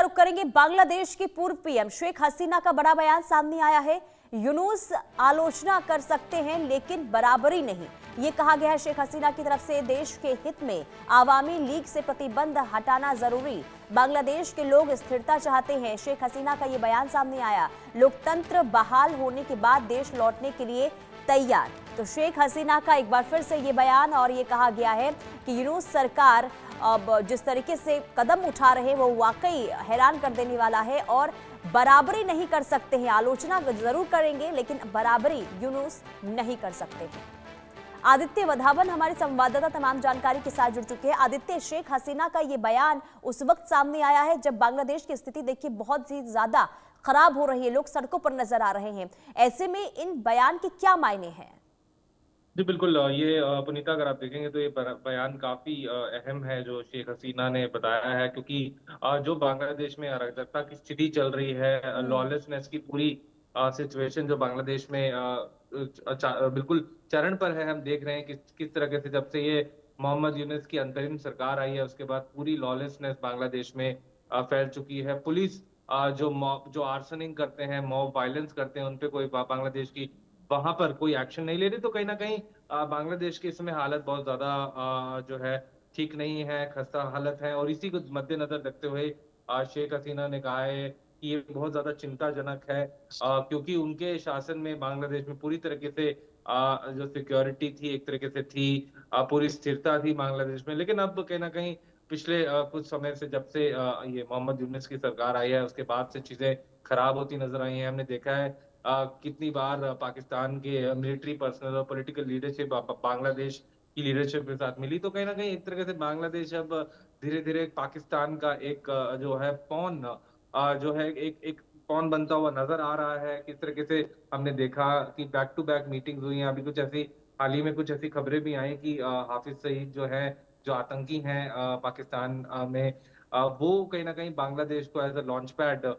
रुख करेंगे बांग्लादेश की पूर्व पीएम शेख हसीना का बड़ा बयान सामने आया है। यूनुस आलोचना कर सकते हैं लेकिन बराबरी नहीं, ये कहा गया है शेख हसीना की तरफ से। देश के हित में आवामी लीग से प्रतिबंध हटाना जरूरी, बांग्लादेश के लोग स्थिरता चाहते हैं, शेख हसीना का ये बयान सामने आया। लोकतंत्र बहाल होने के बाद देश लौटने के लिए तैयार, तो शेख हसीना का एक बार फिर से ये बयान, और ये कहा गया है कि यूनुस सरकार अब जिस तरीके से कदम उठा रहे हैं वो वाकई हैरान कर देने वाला है और बराबरी नहीं कर सकते हैं। आलोचना जरूर करेंगे लेकिन बराबरी यूनुस नहीं कर सकते हैं। आदित्य वधावन हमारे संवाददाता तमाम जानकारी के साथ जुड़ चुके हैं। आदित्य, शेख हसीना का ये बयान उस वक्त सामने आया है जब बांग्लादेश की स्थिति देखिए बहुत ही ज्यादा खराब हो रही है, लोग सड़कों पर नजर आ रहे हैं। ऐसे में इन बयान के क्या मायने हैं? जी बिल्कुल, ये पुनीता, अगर आप देखेंगे तो ये बयान काफी अहम है जो शेख हसीना ने बताया है, क्योंकि जो बांग्लादेश में अराजकता की स्थिति चल रही है, लॉलेसनेस की पूरी सिचुएशन जो बांग्लादेश में बिल्कुल चरण पर है। हम देख रहे हैं कि किस तरह से जब से ये मोहम्मद यूनुस की अंतरिम सरकार आई है उसके बाद पूरी लॉलेसनेस बांग्लादेश में फैल चुकी है। पुलिस जो आर्सनिंग करते हैं, मॉब वायलेंस करते हैं, उनपे कोई बांग्लादेश की वहां पर कोई एक्शन नहीं ले रही। तो कहीं ना कहीं बांग्लादेश की इसमें हालत बहुत ज्यादा जो है ठीक नहीं है, खस्ता हालत है। और इसी को मद्देनजर रखते हुए शेख हसीना ने कहा है कि ये बहुत ज्यादा चिंताजनक है, क्योंकि उनके शासन में बांग्लादेश में पूरी तरीके से जो सिक्योरिटी थी एक तरीके से थी, पूरी स्थिरता थी बांग्लादेश में। लेकिन अब कहीं ना कहीं पिछले कुछ समय से जब से ये मोहम्मद यूनुस की सरकार आई है उसके बाद से चीजें खराब होती नजर आई हैं। हमने देखा है कितनी बार पाकिस्तान के मिलिट्री पर्सनल और पॉलिटिकल लीडरशिप बांग्लादेश की लीडरशिप के साथ मिली। तो कहीं ना कहीं एक तरह से बांग्लादेश अब धीरे धीरे पाकिस्तान का एक जो है पॉन जो है एक एक पॉन बनता हुआ नजर आ रहा है। किस तरीके से हमने देखा कि बैक टू बैक मीटिंग्स हुई हैं। अभी कुछ ऐसी हाल ही में कुछ ऐसी खबरें भी आई कि हाफिज सईद जो है, जो आतंकी हैं पाकिस्तान में, वो कहीं ना कहीं बांग्लादेश को as a launch pad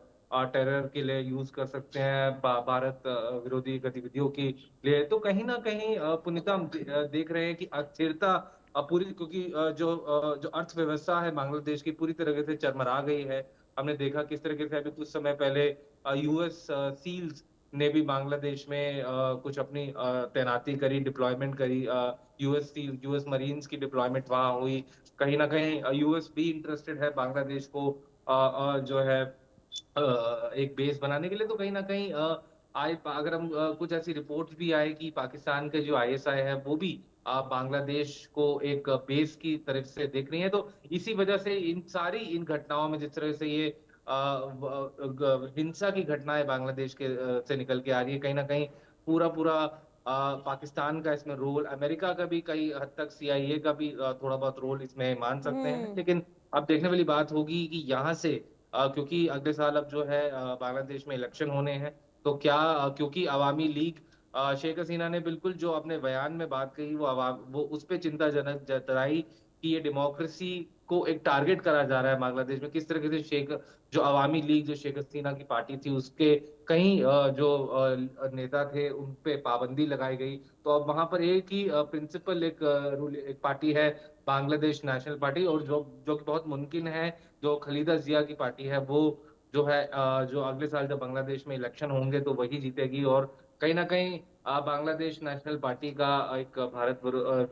terror के लिए यूज कर सकते हैं, भारत विरोधी गतिविधियों के लिए। तो कहीं ना कहीं पुनीता, हम देख रहे हैं कि अस्थिरता पूरी, क्योंकि जो अर्थव्यवस्था है बांग्लादेश की पूरी तरीके से चरमरा गई है। हमने देखा किस तरीके से अभी कुछ समय पहले यूएस सील्स ने भी बांग्लादेश में कुछ अपनी तैनाती करी, डिप्लॉयमेंट करी। यूएस मरीन्स की डिप्लॉयमेंट वहां हुई। कहीं ना कहीं यूएस भी इंटरेस्टेड है बांग्लादेश को जो है एक बेस बनाने के लिए। तो कहीं ना कहीं आए अगर हम कुछ ऐसी रिपोर्ट्स भी आए कि पाकिस्तान के जो आईएसआई है वो भी बांग्लादेश को एक बेस की तरफ से देख रही है। तो इसी वजह से इन घटनाओं में जिस तरह से ये हिंसा की घटनाएं बांग्लादेश के से निकल के आ रही है, कहीं ना कहीं पूरा पूरा पाकिस्तान का इसमें रोल, अमेरिका का भी कई हद तक, सीआईए का भी थोड़ा बहुत रोल इसमें मान सकते हैं। हम्म। लेकिन अब देखने वाली बात होगी कि यहाँ से क्योंकि अगले साल अब जो है बांग्लादेश में इलेक्शन होने हैं, तो क्या क्योंकि अवामी लीग, शेख हसीना ने बिल्कुल जो अपने बयान में बात कही वो उस पे चिंताजनक जताई कि ये डेमोक्रेसी को एक टारगेट करा जा रहा है बांग्लादेश में। किस तरीके से जो अवामी लीग, जो शेख हसीना की पार्टी थी, उसके कई जो नेता थे उन पे पाबंदी लगाई गई। तो अब वहां पर एक ही प्रिंसिपल एक पार्टी है, बांग्लादेश नेशनल पार्टी, और जो कि बहुत मुमकिन है जो खलीदा जिया की पार्टी है वो जो है जो अगले साल जब बांग्लादेश में इलेक्शन होंगे तो वही जीतेगी। और कहीं ना कहीं बांग्लादेश नेशनल पार्टी का एक भारत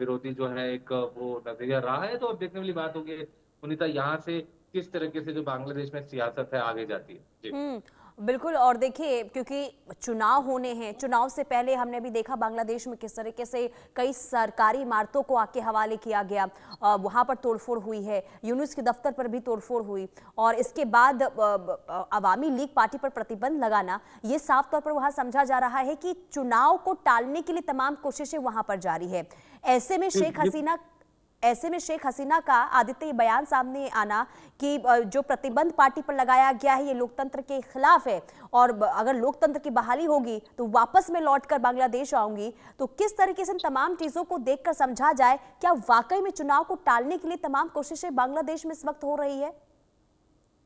विरोधी जो है एक वो नजरिया रहा है। तो अब देखने वाली बात होगी पुनीता, यहाँ से किस तरीके से जो बांग्लादेश में सियासत है आगे जाती है। जी बिल्कुल। और देखिए, क्योंकि चुनाव होने हैं, चुनाव से पहले हमने भी देखा बांग्लादेश में किस तरीके से कई सरकारी इमारतों को आके हवाले किया गया, वहां पर तोड़फोड़ हुई है, यूनुस के दफ्तर पर भी तोड़फोड़ हुई, और इसके बाद अवामी लीग पार्टी पर प्रतिबंध लगाना, ये साफ तौर पर वहां समझा जा रहा है कि चुनाव को टालने के लिए तमाम कोशिशें वहां पर जारी है। ऐसे में शेख हसीना का आदित्य ये बयान सामने आना कि जो प्रतिबंध पार्टी पर लगाया गया है ये लोकतंत्र के खिलाफ है, और अगर लोकतंत्र की बहाली होगी तो वापस में लौटकर बांग्लादेश आऊंगी, तो किस तरीके से इन तमाम चीजों को देखकर समझा जाए क्या वाकई में चुनाव को टालने के लिए तमाम कोशिशें बांग्लादेश में इस वक्त हो रही है?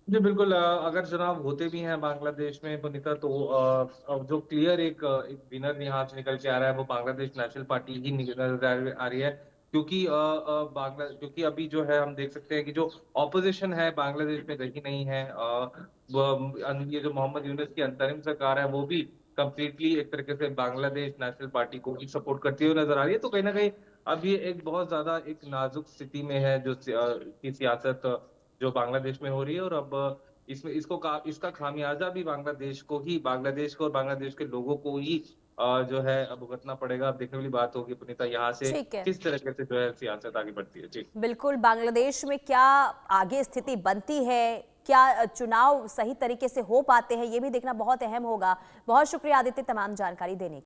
जी बिल्कुल, अगर चुनाव होते भी हैं बांग्लादेश में पुनीता, तो अब जो क्लियर एक विनर यहाँ से निकल के आ रहा है वो बांग्लादेश नेशनल पार्टी ही नजर आ रही है। क्योंकि अभी जो है हम देख सकते हैं कि जो ऑपोजिशन है बांग्लादेश में रही नहीं है। ये जो मोहम्मद यूनुस की अंतरिम सरकार है वो भी कंप्लीटली एक तरीके से बांग्लादेश नेशनल पार्टी को ही सपोर्ट करती हुई नजर आ रही है। तो कहीं ना कहीं अब ये एक बहुत ज्यादा एक नाजुक स्थिति में है की सियासत जो बांग्लादेश में हो रही है। और अब इसका खामियाजा भी बांग्लादेश को और बांग्लादेश के लोगों को ही जो है अब भुगतना पड़ेगा। अब देखने वाली बात होगी पुनीता, यहाँ से ठीक है, किस तरीके से जो है सियासत आगे बढ़ती है। जी बिल्कुल। बांग्लादेश में क्या आगे स्थिति बनती है, क्या चुनाव सही तरीके से हो पाते हैं, ये भी देखना बहुत अहम होगा। बहुत शुक्रिया आदित्य तमाम जानकारी देने के लिए।